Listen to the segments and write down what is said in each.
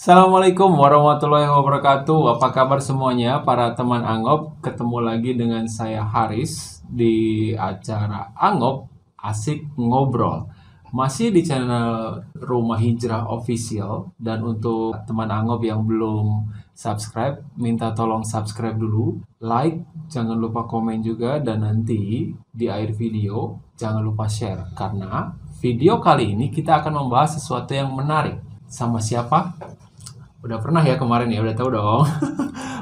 Assalamualaikum warahmatullahi wabarakatuh. Apa kabar semuanya para teman Angop? Ketemu lagi dengan saya Haris di acara Angop Asik Ngobrol. Masih di channel Rumah Hijrah Official. Dan untuk teman Angop yang belum subscribe, minta tolong subscribe dulu, like, jangan lupa komen juga, dan nanti di akhir video jangan lupa share. Karena video kali ini kita akan membahas sesuatu yang menarik. Sama siapa? Udah pernah ya kemarin ya, udah tahu dong.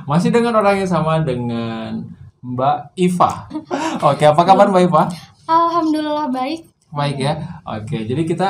Masih dengan orang yang sama, dengan Mbak Iva. Oke, apa kabar Mbak Iva? Alhamdulillah baik. Baik ya. Oke, jadi kita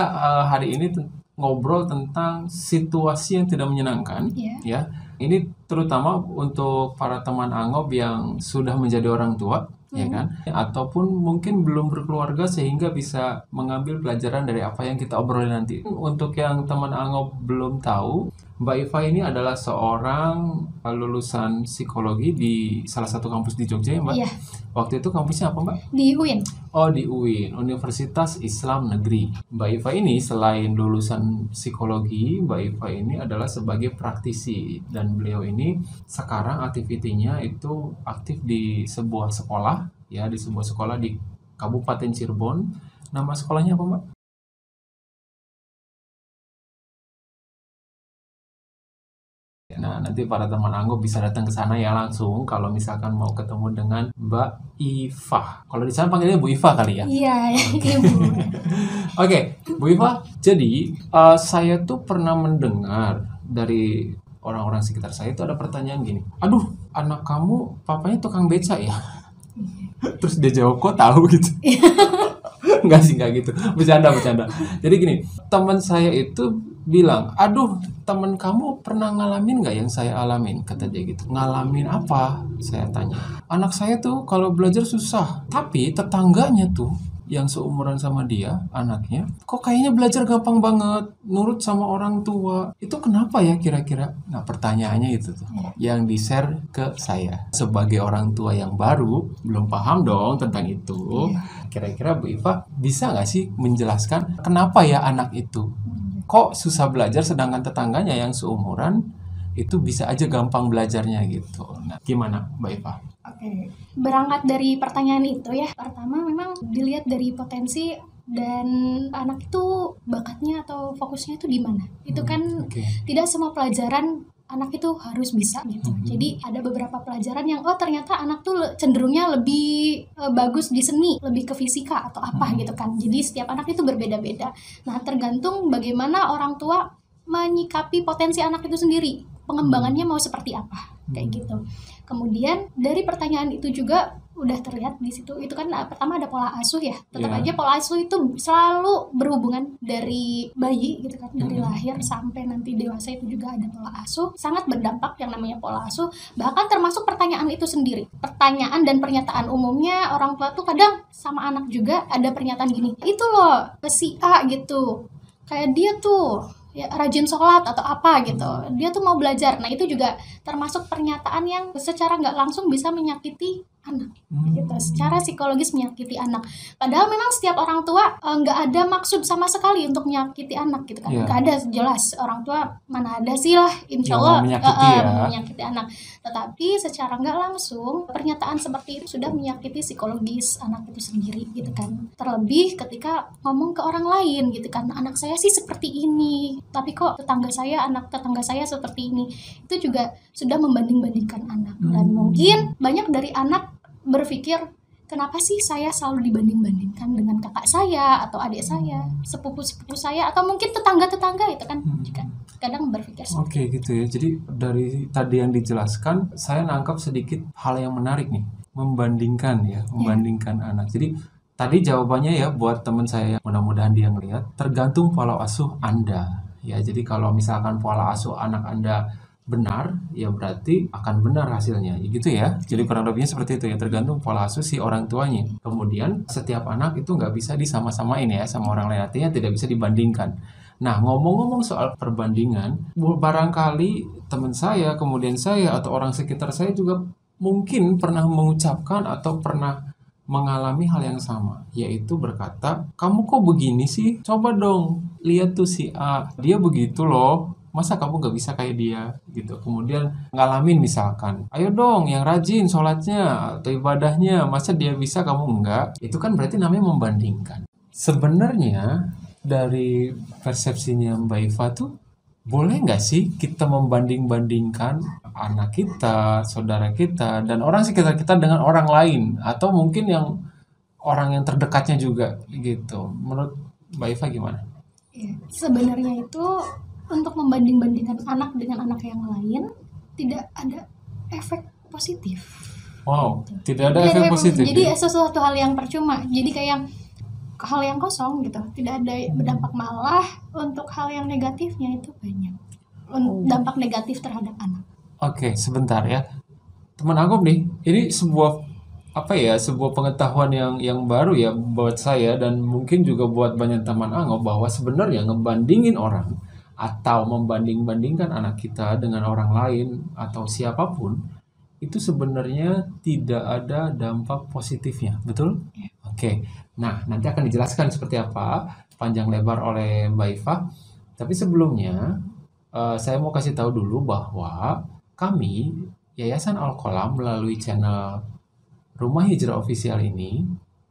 hari ini ngobrol tentang situasi yang tidak menyenangkan. Iya. Ya. Ini terutama untuk para teman Angop yang sudah menjadi orang tua, ya kan? Ataupun mungkin belum berkeluarga sehingga bisa mengambil pelajaran dari apa yang kita obrolin nanti. Untuk yang teman Angop belum tahu, Mbak Iva ini adalah seorang lulusan psikologi di salah satu kampus di Jogja ya Mbak? Iya. Waktu itu kampusnya apa Mbak? Di UIN. Oh, di UIN, Universitas Islam Negeri. Mbak Iva ini selain lulusan psikologi, Mbak Iva ini adalah sebagai praktisi. Dan beliau ini sekarang aktivitinya itu aktif di sebuah sekolah, ya, di sebuah sekolah di Kabupaten Cirebon. Nama sekolahnya apa Mbak? Nah, nanti para teman Anggo bisa datang ke sana ya langsung kalau misalkan mau ketemu dengan Mbak Iva. Kalau di sana panggilnya Bu Iva kali ya? Iya, Ibu. Oke, Bu Iva. Jadi, saya tuh pernah mendengar dari orang-orang sekitar saya itu ada pertanyaan gini. Aduh, anak kamu papanya tukang beca ya? Terus dia jawab, kok tahu gitu? Enggak sih, enggak gitu. Bercanda. Jadi gini, teman saya itu bilang, aduh, teman kamu pernah ngalamin nggak yang saya alamin? Kata dia gitu. Ngalamin apa? Saya tanya. Anak saya tuh kalau belajar susah, tapi tetangganya tuh yang seumuran sama dia, anaknya, kok kayaknya belajar gampang banget, nurut sama orang tua. Itu kenapa ya kira-kira? Nah, pertanyaannya itu tuh yang di-share ke saya. Sebagai orang tua yang baru, belum paham dong tentang itu. Kira-kira Bu Iva bisa nggak sih menjelaskan kenapa ya anak itu kok susah belajar sedangkan tetangganya yang seumuran itu bisa aja gampang belajarnya gitu. Nah, gimana Mbak Iva? Oke. Berangkat dari pertanyaan itu ya. Pertama memang dilihat dari potensi dan anak itu bakatnya atau fokusnya itu di mana. Itu kan tidak semua pelajaran anak itu harus bisa gitu. Jadi ada beberapa pelajaran yang ternyata anak tuh cenderungnya lebih bagus di seni, lebih ke fisika atau apa gitu kan. Jadi setiap anak itu berbeda-beda. Nah, tergantung bagaimana orang tua menyikapi potensi anak itu sendiri. Pengembangannya mau seperti apa kayak gitu. Kemudian dari pertanyaan itu juga udah terlihat di situ. Itu kan pertama ada pola asuh ya. Tetap aja pola asuh itu selalu berhubungan dari bayi gitu kan, dari lahir sampai nanti dewasa itu juga ada pola asuh. Sangat berdampak yang namanya pola asuh. Bahkan termasuk pertanyaan itu sendiri. Pertanyaan dan pernyataan umumnya orang tua tuh kadang sama anak juga ada pernyataan gini. Itu loh si A gitu. Kayak dia tuh ya rajin sholat atau apa gitu, dia tuh mau belajar. Nah, itu juga termasuk pernyataan yang secara nggak langsung bisa menyakiti anak gitu, secara psikologis menyakiti anak. Padahal memang setiap orang tua nggak ada maksud sama sekali untuk menyakiti anak gitu kan. Nggak ada, jelas orang tua mana ada sih lah, insya Allah menyakiti anak. Tetapi secara nggak langsung pernyataan seperti itu sudah menyakiti psikologis anak itu sendiri gitu kan. Terlebih ketika ngomong ke orang lain gitu kan, anak saya sih seperti ini, tapi kok anak tetangga saya seperti ini. Itu juga sudah membanding-bandingkan anak. Dan mungkin banyak dari anak berpikir, kenapa sih saya selalu dibanding-bandingkan dengan kakak saya atau adik saya, sepupu-sepupu saya, atau mungkin tetangga-tetangga itu kan juga kadang berpikir seperti Oke, gitu ya. Jadi dari tadi yang dijelaskan, saya nangkap sedikit hal yang menarik nih, membandingkan anak. Jadi tadi jawabannya ya buat teman saya, mudah-mudahan dia ngelihat, tergantung pola asuh Anda. Ya, jadi kalau misalkan pola asuh anak Anda benar, ya berarti akan benar hasilnya, gitu ya. Jadi kurang lebihnya seperti itu ya, tergantung pola asuh si orang tuanya. Kemudian setiap anak itu nggak bisa disama-samain ya sama orang lain, artinya tidak bisa dibandingkan. Nah, ngomong-ngomong soal perbandingan, barangkali teman saya, kemudian saya atau orang sekitar saya juga mungkin pernah mengucapkan atau pernah mengalami hal yang sama, yaitu berkata, kamu kok begini sih? Coba dong lihat tuh si A, dia begitu loh. masa kamu nggak bisa kayak dia gitu. Kemudian ngalamin misalkan, ayo dong yang rajin sholatnya atau ibadahnya, masa dia bisa kamu enggak, itu kan berarti namanya membandingkan. Sebenarnya dari persepsinya Mbak Iva tuh, boleh nggak sih kita membanding-bandingkan anak kita, saudara kita, dan orang sekitar kita dengan orang lain, atau mungkin orang yang terdekatnya juga gitu. Menurut Mbak Iva gimana? Ya, sebenarnya itu untuk membanding-bandingkan anak dengan anak yang lain tidak ada efek positif. Wow, tidak ada efek positif. Jadi sesuatu hal yang percuma. Jadi kayak hal yang kosong gitu, tidak ada berdampak, malah untuk hal yang negatifnya itu banyak. Dampak negatif terhadap anak. Oke, sebentar ya. Teman Agung nih, ini sebuah pengetahuan yang baru ya buat saya, dan mungkin juga buat banyak teman Angop, bahwa sebenarnya ngebandingin orang atau membanding-bandingkan anak kita dengan orang lain atau siapapun itu sebenarnya tidak ada dampak positifnya, betul? Oke. Nah, nanti akan dijelaskan seperti apa panjang lebar oleh Mbak Iva. Tapi sebelumnya, saya mau kasih tahu dulu bahwa kami, Yayasan Al-Qalam, melalui channel Rumah Hijrah Official ini,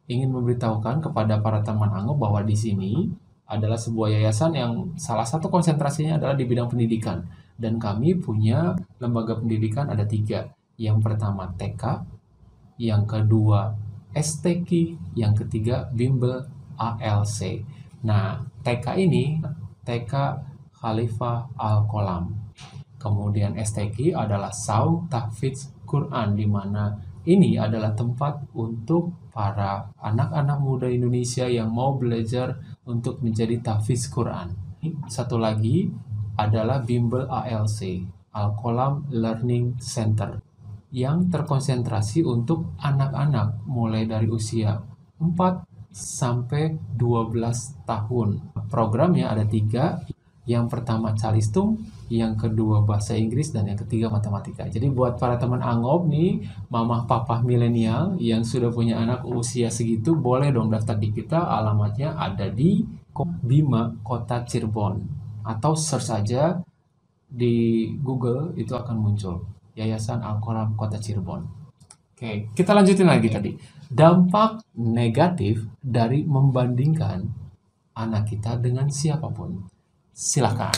ingin memberitahukan kepada para teman Angop bahwa di sini adalah sebuah yayasan yang salah satu konsentrasinya adalah di bidang pendidikan. Dan kami punya lembaga pendidikan ada 3. Yang pertama TK, yang kedua STQ, yang ketiga Bimbel ALC. Nah, TK ini TK Khalifah Al-Qalam. Kemudian STQ adalah Saum Tahfidz Quran, di mana ini adalah tempat untuk para anak-anak muda Indonesia yang mau belajar untuk menjadi tahfidz Quran. Satu lagi adalah Bimbel ALC, Al-Qalam Learning Center, yang terkonsentrasi untuk anak-anak mulai dari usia 4 sampai 12 tahun. Programnya ada 3. Yang pertama Calistung, yang kedua bahasa Inggris, dan yang ketiga matematika. Jadi buat para teman Angop nih, mamah papah milenial yang sudah punya anak usia segitu, boleh dong daftar di kita. Alamatnya ada di Bima, Kota Cirebon, atau search aja di Google, itu akan muncul Yayasan Al-Qalam Kota Cirebon. Oke, kita lanjutin lagi tadi. Dampak negatif dari membandingkan anak kita dengan siapapun. Silakan.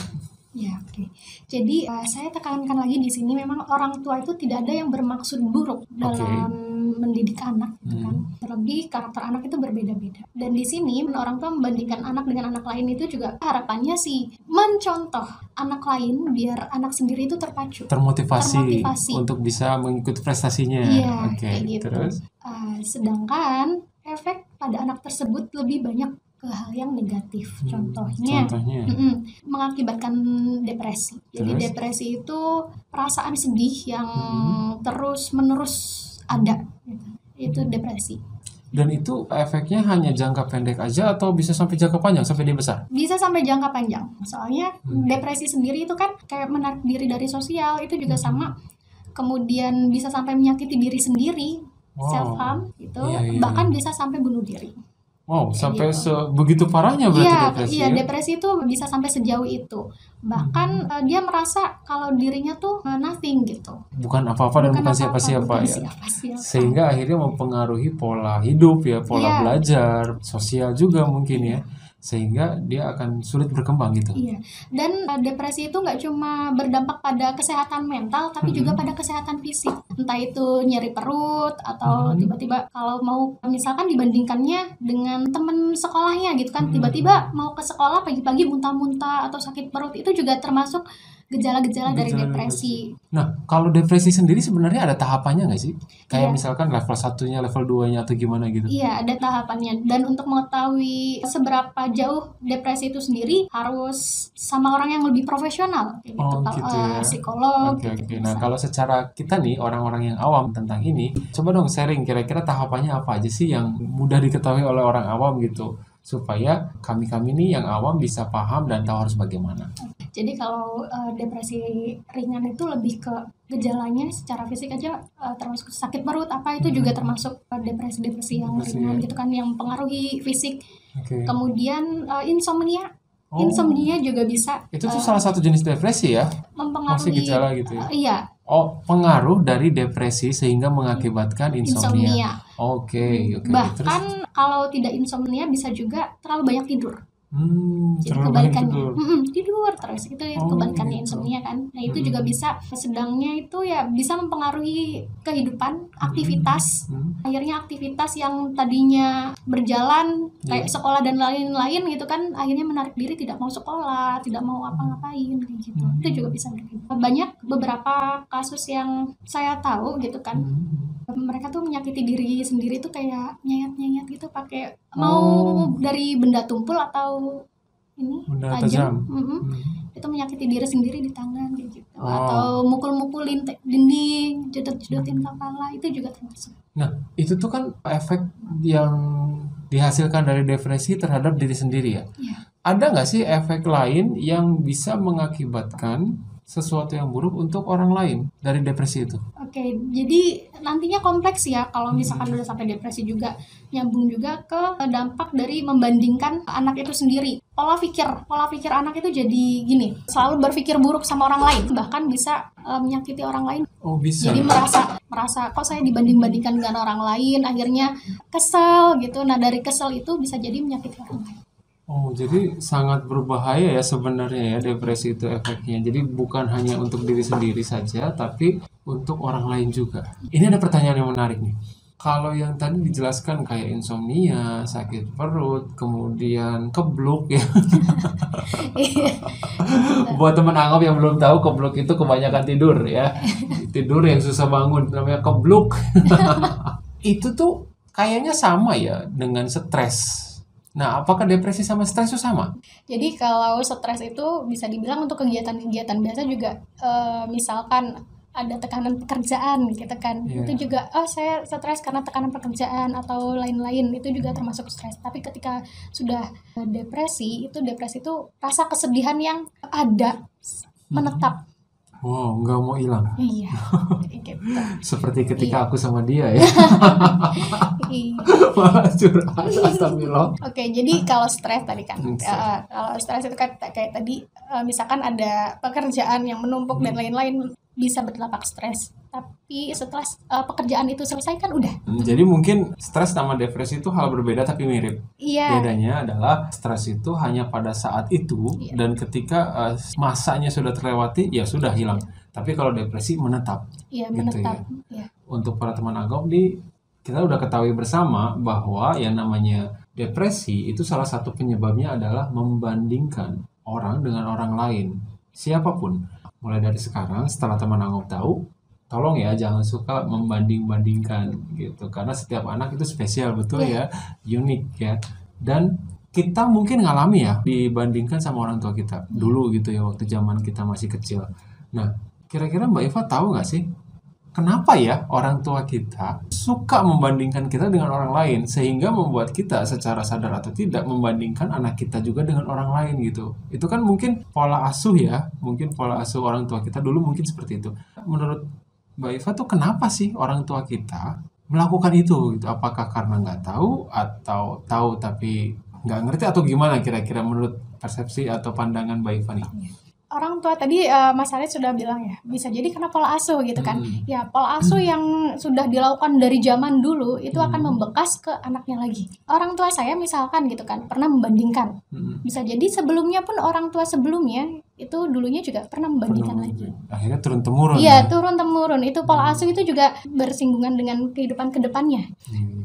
Ya, oke. Jadi saya tekankan lagi di sini, memang orang tua itu tidak ada yang bermaksud buruk dalam mendidik anak, gitu kan. Terlebih karakter anak itu berbeda-beda. Dan di sini orang tua membandingkan anak dengan anak lain itu juga harapannya sih mencontoh anak lain biar anak sendiri itu termotivasi untuk bisa mengikuti prestasinya. Iya, kayak gitu. Terus sedangkan efek pada anak tersebut lebih banyak ke hal yang negatif. Contohnya mengakibatkan depresi. Jadi depresi itu perasaan sedih yang terus-menerus ada. Itu depresi. Dan itu efeknya hanya jangka pendek aja atau bisa sampai jangka panjang, sampai dia besar? Bisa sampai jangka panjang. Soalnya depresi sendiri itu kan kayak menarik diri dari sosial, itu juga sama. Kemudian bisa sampai menyakiti diri sendiri, self harm itu, bahkan bisa sampai bunuh diri. Wow, sampai begitu parahnya berarti depresi. Iya, depresi itu bisa sampai sejauh itu. Bahkan dia merasa kalau dirinya tuh nothing gitu. Bukan apa-apa dan bukan siapa-siapa ya. Sehingga akhirnya mempengaruhi pola hidup ya, pola belajar, sosial juga mungkin ya. Sehingga dia akan sulit berkembang gitu. Iya. Dan depresi itu nggak cuma berdampak pada kesehatan mental, tapi juga pada kesehatan fisik. Entah itu nyeri perut atau tiba-tiba kalau mau misalkan dibandingkannya dengan teman sekolahnya gitu kan, tiba-tiba mau ke sekolah pagi-pagi muntah-muntah atau sakit perut, itu juga termasuk gejala-gejala dari depresi. Nah, kalau depresi sendiri sebenarnya ada tahapannya nggak sih? Kayak misalkan level 1-nya, level 2-nya atau gimana gitu? Iya, ada tahapannya. Dan untuk mengetahui seberapa jauh depresi itu sendiri harus sama orang yang lebih profesional, kayak gitu, psikolog. Oke. Nah, kalau secara kita nih orang-orang yang awam tentang ini, coba dong sharing kira-kira tahapannya apa aja sih yang mudah diketahui oleh orang awam gitu, supaya kami nih yang awam bisa paham dan tahu harus bagaimana. Jadi kalau depresi ringan itu lebih ke gejalanya secara fisik aja, termasuk sakit perut apa itu juga termasuk depresi yang ringan gitu kan, yang mempengaruhi fisik. Kemudian insomnia Insomnia juga bisa. Itu tuh salah satu jenis depresi ya? Mempengaruhi. Masih gejala gitu ya? Iya. Oh, pengaruh dari depresi sehingga mengakibatkan insomnia. Oke. Bahkan kalau tidak insomnia bisa juga terlalu banyak tidur. Jadi terlalu banyak kebalikannya tidur terus itu kebalikannya insomnia kan. Nah itu juga bisa, sedangnya itu ya bisa mempengaruhi kehidupan, aktivitas. Akhirnya aktivitas yang tadinya berjalan kayak sekolah dan lain-lain gitu kan, akhirnya menarik diri, tidak mau sekolah, tidak mau apa-ngapain kayak gitu. Itu juga bisa. Banyak beberapa kasus yang saya tahu gitu kan, mereka tuh menyakiti diri sendiri tuh kayak nyayat gitu pakai mau dari benda tumpul atau ini benda tajam. Itu menyakiti diri sendiri di tangan kayak gitu. Atau mukul-mukulin dinding, jedot-jedotin kepala, itu juga termasuk. Nah, itu tuh kan efek yang dihasilkan dari depresi terhadap diri sendiri ya. Ada nggak sih efek lain yang bisa mengakibatkan sesuatu yang buruk untuk orang lain dari depresi itu? Oke, jadi nantinya kompleks ya kalau misalkan udah sampai depresi, juga nyambung juga ke dampak dari membandingkan anak itu sendiri. Pola pikir anak itu jadi gini, selalu berpikir buruk sama orang lain, bahkan bisa menyakiti orang lain. Oh, bisa. Jadi merasa kok saya dibanding-bandingkan dengan orang lain, akhirnya kesel gitu. Nah, dari kesel itu bisa jadi menyakiti orang lain. Oh, jadi sangat berbahaya ya sebenarnya ya depresi itu efeknya. Jadi bukan hanya untuk diri sendiri saja, tapi untuk orang lain juga. Ini ada pertanyaan yang menarik nih. Kalau yang tadi dijelaskan kayak insomnia, sakit perut, kemudian kebluk ya. Buat teman Anggap yang belum tahu, kebluk itu kebanyakan tidur ya. Tidur yang susah bangun, namanya kebluk. Itu tuh kayaknya sama ya dengan stres. Nah, apakah depresi sama stres itu sama? Jadi kalau stres itu bisa dibilang untuk kegiatan-kegiatan biasa juga, misalkan ada tekanan pekerjaan gitu kan, itu juga saya stres karena tekanan pekerjaan atau lain-lain, itu juga termasuk stres. Tapi ketika sudah depresi itu rasa kesedihan yang ada, menetap. Wow, nggak mau hilang. Iya, gitu. Seperti ketika aku sama dia ya. Malah curhat, astagfirullah. Oke, jadi kalau stres tadi kan, kalau stres itu kan kayak tadi, misalkan ada pekerjaan yang menumpuk dan lain-lain, bisa berdampak stres. Tapi setelah pekerjaan itu selesai kan udah. Jadi mungkin stres sama depresi itu hal berbeda tapi mirip. Iya. Bedanya adalah stres itu hanya pada saat itu, dan ketika masanya sudah terlewati ya sudah hilang. Tapi kalau depresi menetap. Iya, gitu menetap. Ya. Untuk para teman Anggap nih, kita udah ketahui bersama bahwa yang namanya depresi itu salah satu penyebabnya adalah membandingkan orang dengan orang lain, siapapun. Mulai dari sekarang, setelah teman Anggap tahu, tolong ya jangan suka membanding-bandingkan gitu, karena setiap anak itu spesial, betul ya, unik ya. Dan kita mungkin ngalami ya dibandingkan sama orang tua kita dulu gitu ya, waktu zaman kita masih kecil. Nah, kira-kira Mbak Eva tahu nggak sih kenapa ya orang tua kita suka membandingkan kita dengan orang lain, sehingga membuat kita secara sadar atau tidak membandingkan anak kita juga dengan orang lain gitu. Itu kan mungkin pola asuh ya, mungkin pola asuh orang tua kita dulu mungkin seperti itu. Menurut Mbak Eva tuh kenapa sih orang tua kita melakukan itu gitu? Apakah karena nggak tahu, atau tahu tapi nggak ngerti, atau gimana kira-kira menurut persepsi atau pandangan Mbak Eva nih? Orang tua tadi Mas Alid sudah bilang ya, bisa jadi karena pola asuh gitu kan. Ya, pola asuh yang sudah dilakukan dari zaman dulu itu akan membekas ke anaknya lagi. Orang tua saya misalkan gitu kan pernah membandingkan. Bisa jadi sebelumnya pun orang tua sebelumnya itu dulunya juga pernah membandingkan lagi. Akhirnya turun temurun. Iya, turun temurun. Itu pola asuh itu juga bersinggungan dengan kehidupan kedepannya.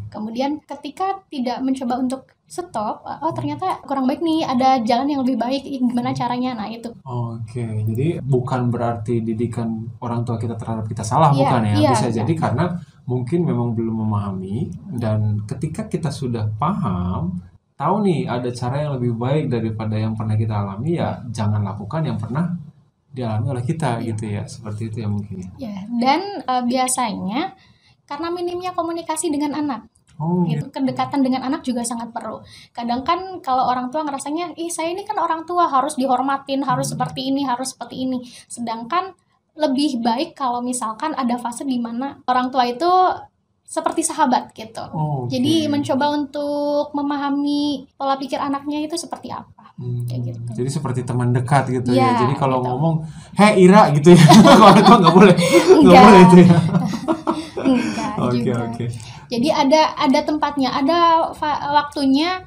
Kemudian ketika tidak mencoba untuk stop, oh ternyata kurang baik nih, ada jalan yang lebih baik, gimana caranya, nah itu. Oke, jadi bukan berarti didikan orang tua kita terhadap kita salah, bukan ya? Bisa jadi karena mungkin memang belum memahami, dan ketika kita sudah paham, tahu nih ada cara yang lebih baik daripada yang pernah kita alami, ya jangan lakukan yang pernah dialami oleh kita gitu ya, seperti itu ya mungkin ya. Dan biasanya karena minimnya komunikasi dengan anak. Gitu, kedekatan dengan anak juga sangat perlu. Kadang kan kalau orang tua ngerasanya, saya ini kan orang tua, harus dihormatin, harus seperti ini, harus seperti ini. Sedangkan lebih baik kalau misalkan ada fase di mana orang tua itu seperti sahabat gitu. Jadi mencoba untuk memahami pola pikir anaknya itu seperti apa. Kayak gitu. Jadi seperti teman dekat gitu ya. Ya, Jadi kalau gitu. ngomong, "Hei Ira," gitu ya. Kalau itu nggak boleh. Nggak boleh itu ya. Enggak juga. Oke. Jadi ada tempatnya, ada waktunya.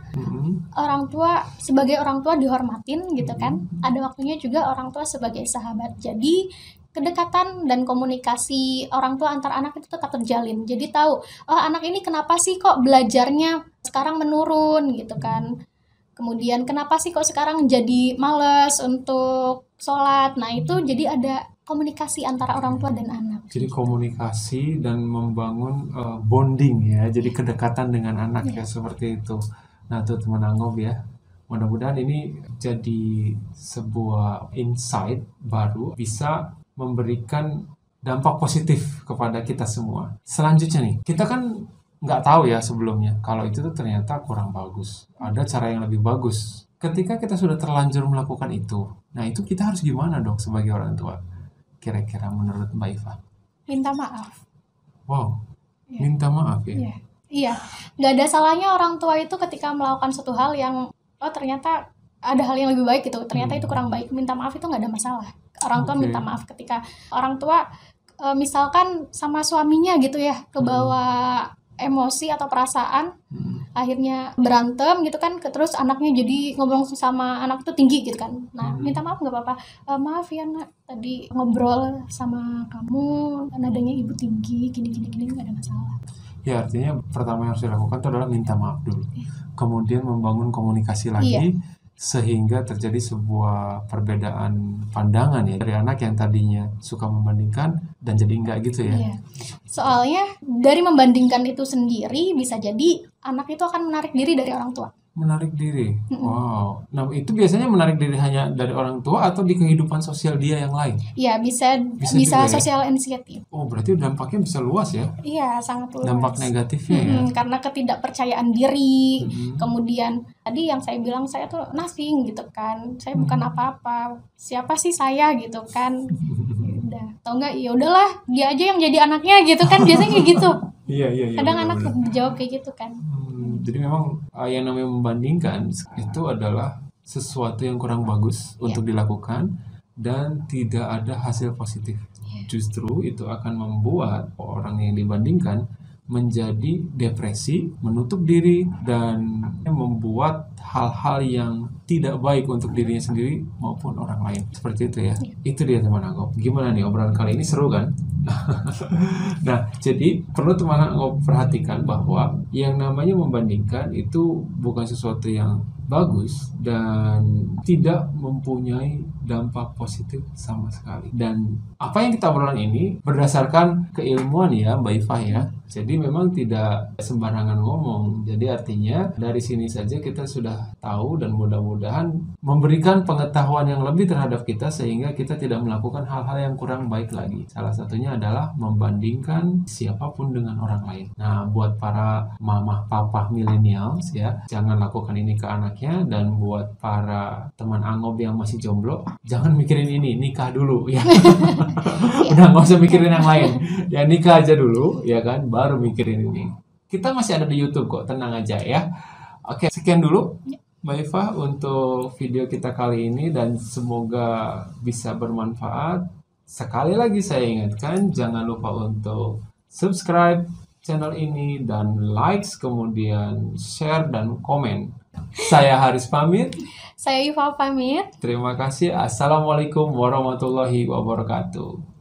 Orang tua sebagai orang tua dihormatin gitu kan. Ada waktunya juga orang tua sebagai sahabat. Jadi kedekatan dan komunikasi orang tua antar anak itu tetap terjalin. Jadi tahu, oh anak ini kenapa sih kok belajarnya sekarang menurun gitu kan. Kemudian kenapa sih kok sekarang jadi males untuk sholat. Nah itu jadi ada komunikasi antara orang tua dan anak. Jadi komunikasi dan membangun bonding ya. Jadi kedekatan dengan anak ya seperti itu. Nah tuh teman Anggob ya. Mudah-mudahan ini jadi sebuah insight baru, bisa memberikan dampak positif kepada kita semua. Selanjutnya nih, kita kan nggak tahu ya sebelumnya kalau itu tuh ternyata kurang bagus. Ada cara yang lebih bagus. Ketika kita sudah terlanjur melakukan itu, nah itu kita harus gimana dong sebagai orang tua? Kira-kira menurut Mbak Iva? Minta maaf. Wow, Ya. minta maaf ya? Iya, nggak ada salahnya orang tua itu ketika melakukan suatu hal yang ternyata ada hal yang lebih baik gitu, ternyata itu kurang baik, minta maaf itu nggak ada masalah. Orang tua minta maaf ketika orang tua misalkan sama suaminya gitu ya, kebawa emosi atau perasaan, akhirnya berantem gitu kan, terus anaknya jadi ngobrol sama anak itu tinggi gitu kan. Nah minta maaf nggak apa-apa, maaf ya nak, tadi ngobrol sama kamu nadanya ibu tinggi gini nggak ada masalah. Ya artinya pertama yang harus dilakukan itu adalah minta maaf dulu, kemudian membangun komunikasi lagi sehingga terjadi sebuah perbedaan pandangan ya dari anak yang tadinya suka membandingkan dan jadi enggak gitu ya. Iya. Soalnya dari membandingkan itu sendiri bisa jadi anak itu akan menarik diri dari orang tua. Menarik diri. Wow. Nah, itu biasanya menarik diri hanya dari orang tua atau di kehidupan sosial dia yang lain? Iya, bisa juga ya? sosial anxiety. Oh, berarti dampaknya bisa luas ya? Iya, sangat luas. Dampak negatifnya ya? Karena ketidakpercayaan diri. Kemudian tadi yang saya bilang, saya tuh nothing gitu kan. Saya bukan apa-apa. Siapa sih saya gitu kan? Udah. Atau enggak, ya udahlah, dia aja yang jadi anaknya gitu kan. Biasanya kayak gitu. Iya. Kadang anak jawab kayak gitu kan. Jadi memang yang namanya membandingkan itu adalah sesuatu yang kurang bagus untuk dilakukan dan tidak ada hasil positif. Justru itu akan membuat orang yang dibandingkan menjadi depresi, menutup diri, dan membuat hal-hal yang tidak baik untuk dirinya sendiri maupun orang lain. Seperti itu ya. Itu dia teman Anggob. Gimana nih obrolan kali ini, seru kan? Nah, jadi perlu teman Anggob perhatikan bahwa yang namanya membandingkan itu bukan sesuatu yang bagus dan tidak mempunyai dampak positif sama sekali. Dan apa yang kita obrolan ini berdasarkan keilmuan ya Mbak Iva ya. Jadi memang tidak sembarangan ngomong. Jadi artinya dari sini saja kita sudah tahu dan mudah-mudahan memberikan pengetahuan yang lebih terhadap kita sehingga kita tidak melakukan hal-hal yang kurang baik lagi. Salah satunya adalah membandingkan siapapun dengan orang lain. Nah, buat para mama papa millennials ya, jangan lakukan ini ke anaknya, dan buat para teman Anggob yang masih jomblo, jangan mikirin ini, nikah dulu ya. Udah nggak usah mikirin yang lain. Ya nikah aja dulu ya kan, baru mikirin ini. Kita masih ada di YouTube kok, tenang aja ya. Oke, sekian dulu Mbak Iva untuk video kita kali ini dan semoga bisa bermanfaat. Sekali lagi saya ingatkan, jangan lupa untuk subscribe channel ini dan likes, kemudian share dan komen. Saya Haris pamit. Saya Iva pamit. Terima kasih. Assalamualaikum warahmatullahi wabarakatuh.